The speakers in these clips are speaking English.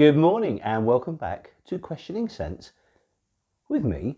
Good morning and welcome back to Questioning Sense with me,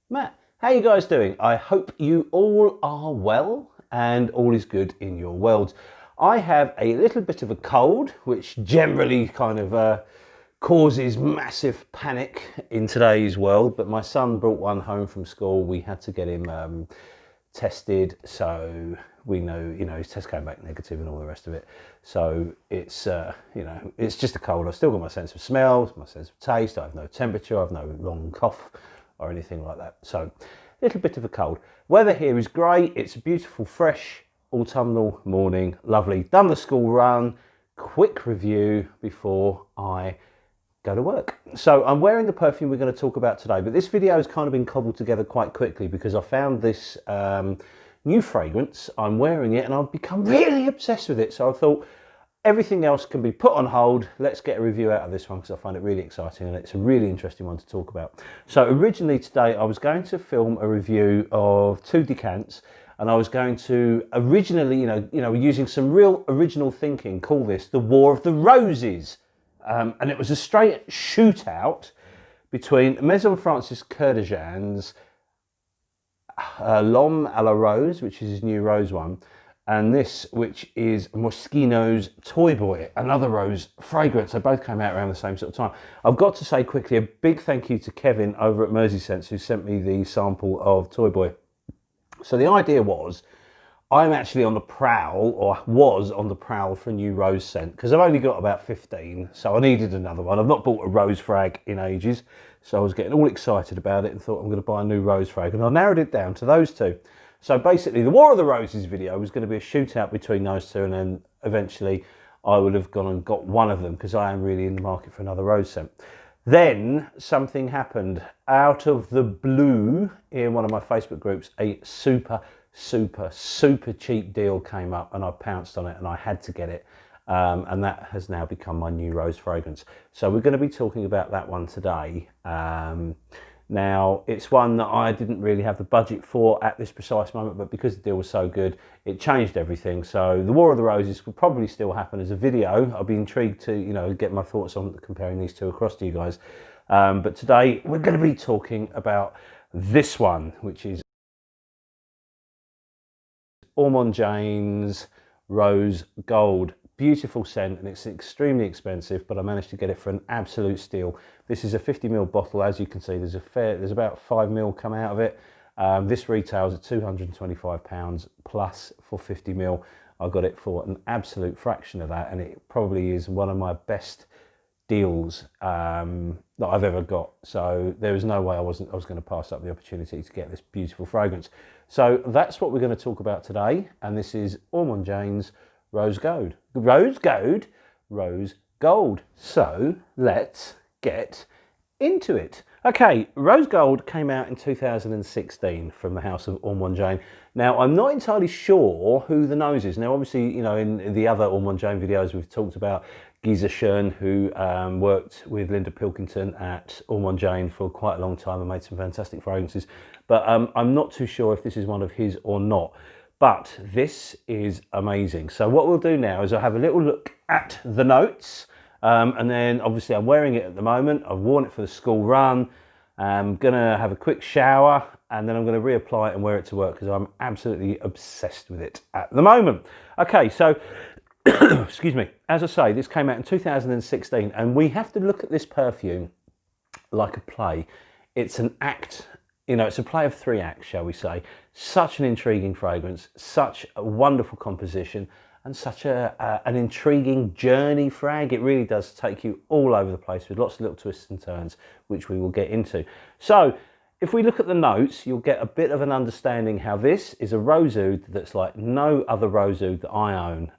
Matt. How you guys doing? I hope you all are well and all is good in your worlds. I have a little bit of a cold, which generally kind of causes massive panic in today's world, but my son brought one home from school. We had to get him tested, so we know, his test came back negative and all the rest of it. So it's, it's just a cold. I've still got my sense of smell, my sense of taste. I have no temperature, I have no long cough or anything like that. So a little bit of a cold. Weather here is great. It's a beautiful, fresh autumnal morning. Lovely. Done the school run. Quick review before I go to work. So I'm wearing the perfume we're going to talk about today, but this video has kind of been cobbled together quite quickly because I found this new fragrance. I'm wearing it and I've become really obsessed with it. So I thought everything else can be put on hold. Let's get a review out of this one because I find it really exciting and it's a really interesting one to talk about. So originally today I was going to film a review of 2 decants, and I was going to originally, using some real original thinking, call this the War of the Roses. And it was a straight shootout between Maison Francis Kurkdjian's L'Homme à la Rose, which is his new rose one, and this, which is Moschino's Toy Boy, another rose fragrance. They both came out around the same sort of time. I've got to say quickly a big thank you to Kevin over at Merseysense who sent me the sample of Toy Boy. So the idea was, I'm actually on the prowl, or was on the prowl for a new rose scent, because I've only got about 15, so I needed another one. I've not bought a rose frag in ages, so I was getting all excited about it and thought I'm going to buy a new rose frag, and I narrowed it down to those 2. So basically, the War of the Roses video was going to be a shootout between those 2, and then eventually I would have gone and got one of them, because I am really in the market for another rose scent. Then something happened. Out of the blue, in one of my Facebook groups, a super cheap deal came up and I pounced on it and I had to get it, and that has now become my new rose fragrance. So we're going to be talking about that one today. Now it's one that I didn't really have the budget for at this precise moment, but because the deal was so good it changed everything. So the War of the Roses will probably still happen as a video. I'll be intrigued to get my thoughts on comparing these 2 across to you guys, but today we're going to be talking about this one, which is Ormonde Jayne's Rose Gold. Beautiful scent, and it's extremely expensive, but I managed to get it for an absolute steal. This is a 50ml bottle. As you can see, there's about 5ml come out of it. This retails at £225 plus for 50ml. I got it for an absolute fraction of that, and it probably is one of my best deals that I've ever got. So there was no way I was going to pass up the opportunity to get this beautiful fragrance. So that's what we're going to talk about today, and this is Ormonde Jayne's Rose Gold. Rose Gold. So let's get into it. Okay, Rose Gold came out in 2016 from the house of Ormonde Jayne. Now, I'm not entirely sure who the nose is. Now, obviously, in the other Ormonde Jayne videos, we've talked about Giza Schön, who worked with Linda Pilkington at Ormonde Jayne for quite a long time and made some fantastic fragrances. But I'm not too sure if this is one of his or not. But this is amazing. So what we'll do now is I'll have a little look at the notes. And then obviously I'm wearing it at the moment. I've worn it for the school run. I'm going to have a quick shower and then I'm going to reapply it and wear it to work because I'm absolutely obsessed with it at the moment. Okay, so excuse me. As I say, this came out in 2016 and we have to look at this perfume like a play. It's an act. It's a play of 3 acts, shall we say. Such an intriguing fragrance, such a wonderful composition, and such an intriguing journey frag. It really does take you all over the place with lots of little twists and turns, which we will get into. So, if we look at the notes, you'll get a bit of an understanding how this is a rose oud that's like no other rose oud that I own.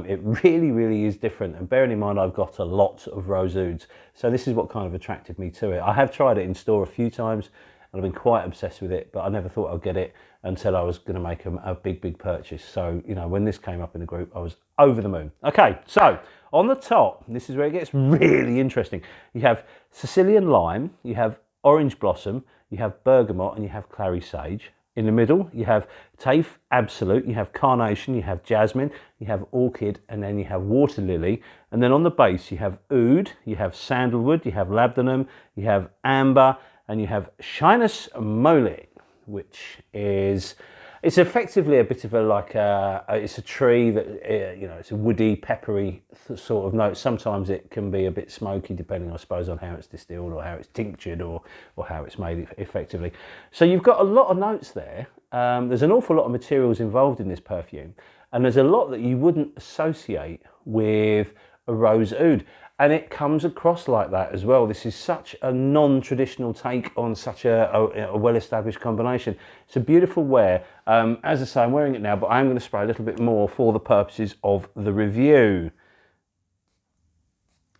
It really is different. And bearing in mind, I've got a lot of rose ouds. So this is what kind of attracted me to it. I have tried it in store a few times, I've been quite obsessed with it, but I never thought I'd get it until I was going to make a big purchase. So, when this came up in the group, I was over the moon. Okay, so on the top, this is where it gets really interesting. You have Sicilian lime, you have orange blossom, you have bergamot, and you have clary sage. In the middle, you have Tafe Absolute, you have Carnation, you have Jasmine, you have Orchid, and then you have Water Lily. And then on the base, you have Oud, you have Sandalwood, you have Labdanum, you have Amber, and you have Shinus Mole, which is... It's effectively a bit of it's a tree that, it's a woody, peppery sort of note. Sometimes it can be a bit smoky depending, I suppose, on how it's distilled or how it's tinctured or how it's made effectively. So you've got a lot of notes there. There's an awful lot of materials involved in this perfume, and there's a lot that you wouldn't associate with a rose oud. And it comes across like that as well. This is such a non-traditional take on such a well-established combination. It's a beautiful wear. As I say, I'm wearing it now, but I'm going to spray a little bit more for the purposes of the review.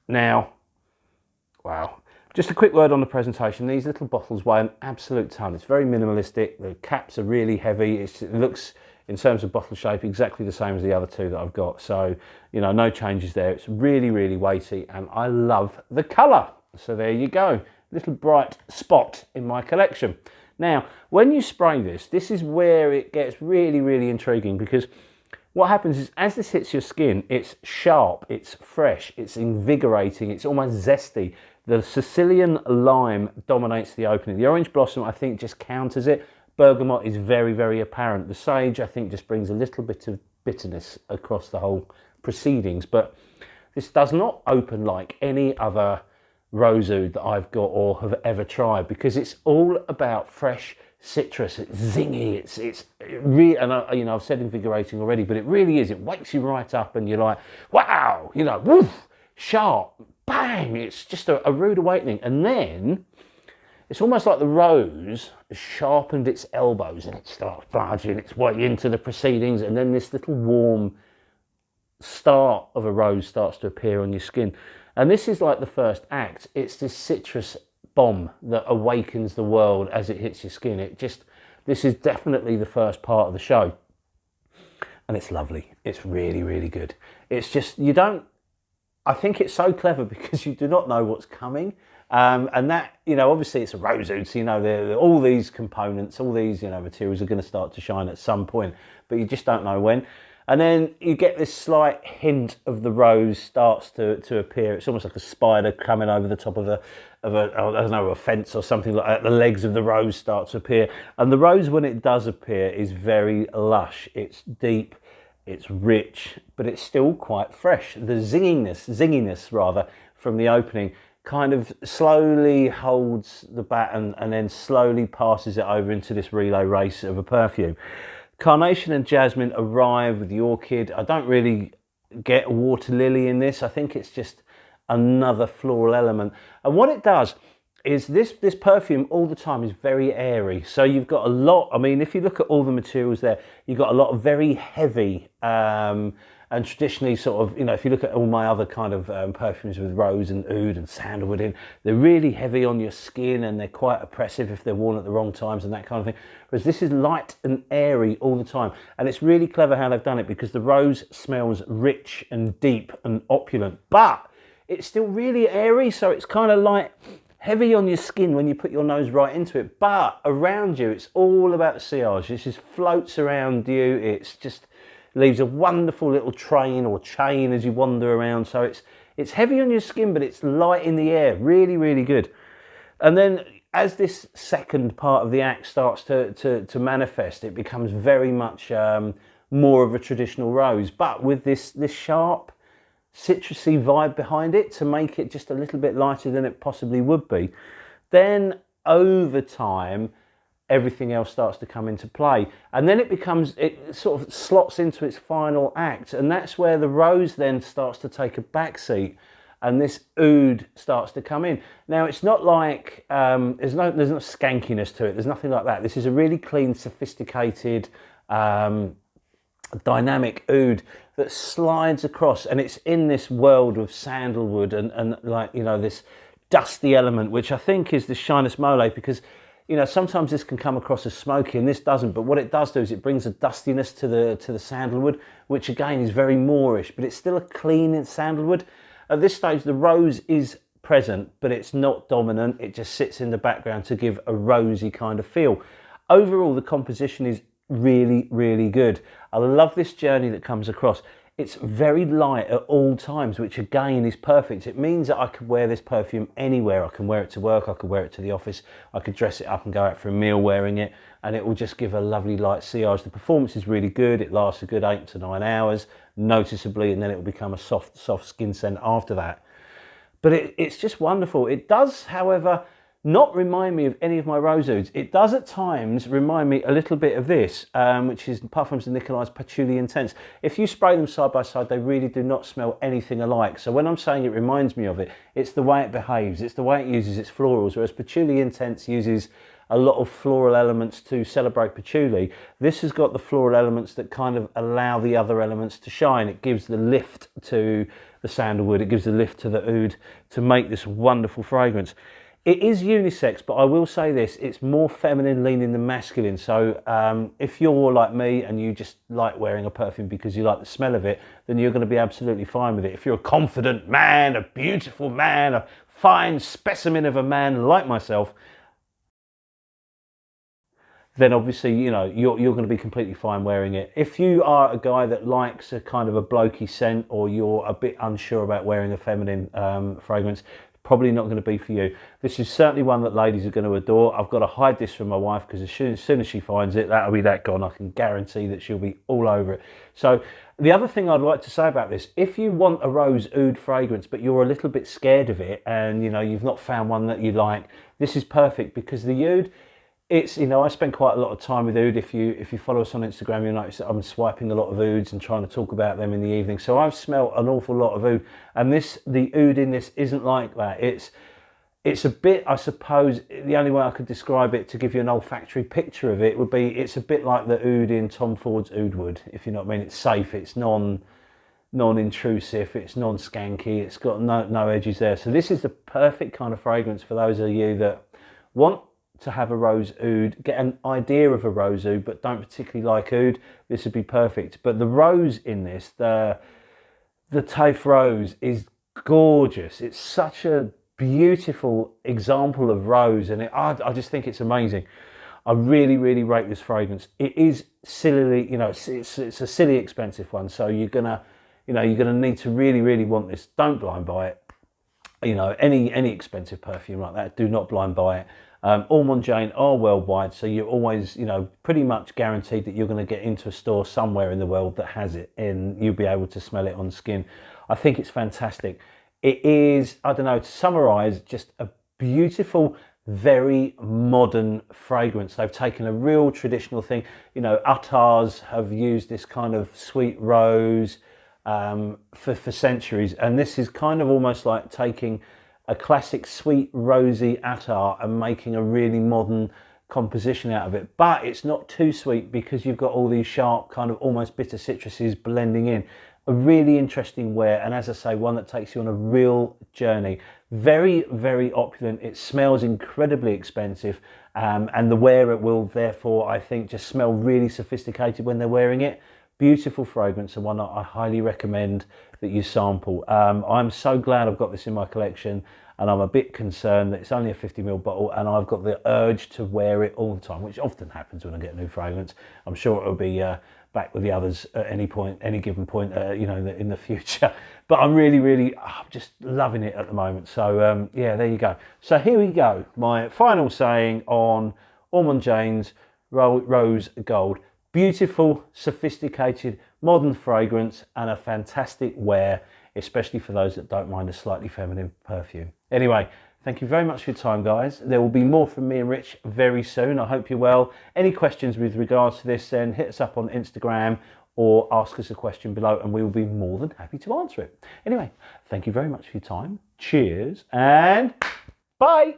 Now, wow. Just a quick word on the presentation. These little bottles weigh an absolute ton. It's very minimalistic. The caps are really heavy. It looks, in terms of bottle shape, exactly the same as the other two that I've got. So, no changes there. It's really, really weighty, and I love the colour. So there you go. Little bright spot in my collection. Now, when you spray this, this is where it gets really, really intriguing, because what happens is as this hits your skin, it's sharp, it's fresh, it's invigorating, it's almost zesty. The Sicilian lime dominates the opening. The orange blossom, I think, just counters it. Bergamot is very, very apparent. The sage, I think, just brings a little bit of bitterness across the whole proceedings. But this does not open like any other rose oud that I've got or have ever tried, because it's all about fresh citrus. It's zingy. It's really, and I've said invigorating already, but it really is. It wakes you right up, and you're like, wow, woof, sharp, bang. It's just a rude awakening. And then it's almost like the rose has sharpened its elbows and it starts barging its way into the proceedings, and then this little warm start of a rose starts to appear on your skin. And this is like the first act. It's this citrus bomb that awakens the world as it hits your skin. This is definitely the first part of the show. And it's lovely. It's really, really good. It's just, I think it's so clever because you do not know what's coming. And that, obviously it's a rose oud, so all these components, all these, materials are going to start to shine at some point, but you just don't know when. And then you get this slight hint of the rose starts to appear. It's almost like a spider coming over the top of a fence or something like that. The legs of the rose start to appear. And the rose, when it does appear, is very lush. It's deep, it's rich, but it's still quite fresh. The zinginess rather, from the opening kind of slowly holds the baton and then slowly passes it over into this relay race of a perfume. Carnation and Jasmine arrive with the Orchid. I don't really get Water Lily in this. I think it's just another floral element. And what it does is this perfume all the time is very airy. So you've got a lot, if you look at all the materials there, you've got a lot of very heavy, and traditionally sort of, if you look at all my other kind of perfumes with rose and oud and sandalwood in, they're really heavy on your skin and they're quite oppressive if they're worn at the wrong times and that kind of thing. Whereas this is light and airy all the time. And it's really clever how they've done it, because the rose smells rich and deep and opulent, but it's still really airy. So it's kind of like heavy on your skin when you put your nose right into it, but around you, it's all about the sillage. It just floats around you. It's just leaves a wonderful little train or chain as you wander around. So it's heavy on your skin, but it's light in the air. Really, really good. And then as this second part of the act starts to manifest, it becomes very much more of a traditional rose, but with this sharp, citrusy vibe behind it to make it just a little bit lighter than it possibly would be. Then over time, everything else starts to come into play, and then it sort of slots into its final act, and that's where the rose then starts to take a backseat and this oud starts to come in. Now it's not like there's no skankiness to it, there's nothing like that. This is a really clean, sophisticated, dynamic oud that slides across, and it's in this world of sandalwood and like, this dusty element, which I think is the Shinus Mole, because sometimes this can come across as smoky and this doesn't, but what it does do is it brings a dustiness to the sandalwood, which again is very Moorish, but it's still a clean sandalwood. At this stage, the rose is present, but it's not dominant. It just sits in the background to give a rosy kind of feel. Overall, the composition is really, really good. I love this journey that comes across. It's very light at all times, which again is perfect. It means that I could wear this perfume anywhere. I can wear it to work, I could wear it to the office, I could dress it up and go out for a meal wearing it, and it will just give a lovely light sillage. The performance is really good. It lasts a good 8 to 9 hours, noticeably, and then it will become a soft skin scent after that. But it's just wonderful. It does, however, not remind me of any of my rose ouds. It does at times remind me a little bit of this, which is Parfums de Nicolas Patchouli Intense. If you spray them side by side, they really do not smell anything alike. So when I'm saying it reminds me of it, it's the way it behaves, it's the way it uses its florals, whereas Patchouli Intense uses a lot of floral elements to celebrate patchouli. This has got the floral elements that kind of allow the other elements to shine. It gives the lift to the sandalwood, it gives the lift to the oud to make this wonderful fragrance. It is unisex, but I will say this, it's more feminine leaning than masculine. So if you're like me and you just like wearing a perfume because you like the smell of it, then you're going to be absolutely fine with it. If you're a confident man, a beautiful man, a fine specimen of a man like myself, then obviously, you know, you're going to be completely fine wearing it. If you are a guy that likes a kind of a blokey scent, or you're a bit unsure about wearing a feminine fragrance, probably not going to be for you. This is certainly one that ladies are going to adore. I've got to hide this from my wife because as soon as she finds it, that'll be that gone. I can guarantee that she'll be all over it. So the other thing I'd like to say about this, if you want a rose oud fragrance, but you're a little bit scared of it and, you know, you've not found one that you like, this is perfect because the oud, it's, you know, I spend quite a lot of time with oud. If you follow us on Instagram, you'll notice that I'm swiping a lot of ouds and trying to talk about them in the evening. So I've smelt an awful lot of oud, and the oud in this isn't like that. It's a bit, I suppose, the only way I could describe it to give you an olfactory picture of it would be, it's a bit like the oud in Tom Ford's Oud Wood, if you know what I mean. It's safe, it's non-intrusive, it's non-skanky, it's got no edges there. So this is the perfect kind of fragrance for those of you that want to have a rose oud, get an idea of a rose oud, but don't particularly like oud. This would be perfect. But the rose in this, the Taif rose, is gorgeous. It's such a beautiful example of rose, and I just think it's amazing. I really, really rate this fragrance. It is sillily, you know, it's a silly expensive one, so you're gonna need to really, really want this. Don't blind buy it. You know, any expensive perfume like that, do not blind buy it. Ormonde Jayne are worldwide, so you're always, you know, pretty much guaranteed that you're going to get into a store somewhere in the world that has it, and you'll be able to smell it on skin. I think it's fantastic. It is, I don't know, to summarise, just a beautiful, very modern fragrance. They've taken a real traditional thing. You know, Attars have used this kind of sweet rose for centuries, and this is kind of almost like taking a classic sweet rosy attar and making a really modern composition out of it. But it's not too sweet because you've got all these sharp kind of almost bitter citruses blending in. A really interesting wear, and as I say, one that takes you on a real journey. Very, very opulent. It smells incredibly expensive, and the wearer will therefore, I think, just smell really sophisticated when they're wearing it. Beautiful fragrance, and one that I highly recommend that you sample. I'm so glad I've got this in my collection, and I'm a bit concerned that it's only a 50ml bottle and I've got the urge to wear it all the time, which often happens when I get a new fragrance. I'm sure it'll be back with the others at any given point, you know, in the future. But I'm really, I'm just loving it at the moment. So yeah, there you go. So here we go. My final saying on Ormonde Jayne's Rose Gold. Beautiful, sophisticated, modern fragrance, and a fantastic wear, especially for those that don't mind a slightly feminine perfume. Anyway, thank you very much for your time, guys. There will be more from me and Rich very soon. I hope you're well. Any questions with regards to this, then hit us up on Instagram or ask us a question below, and we will be more than happy to answer it. Anyway, thank you very much for your time. Cheers and bye.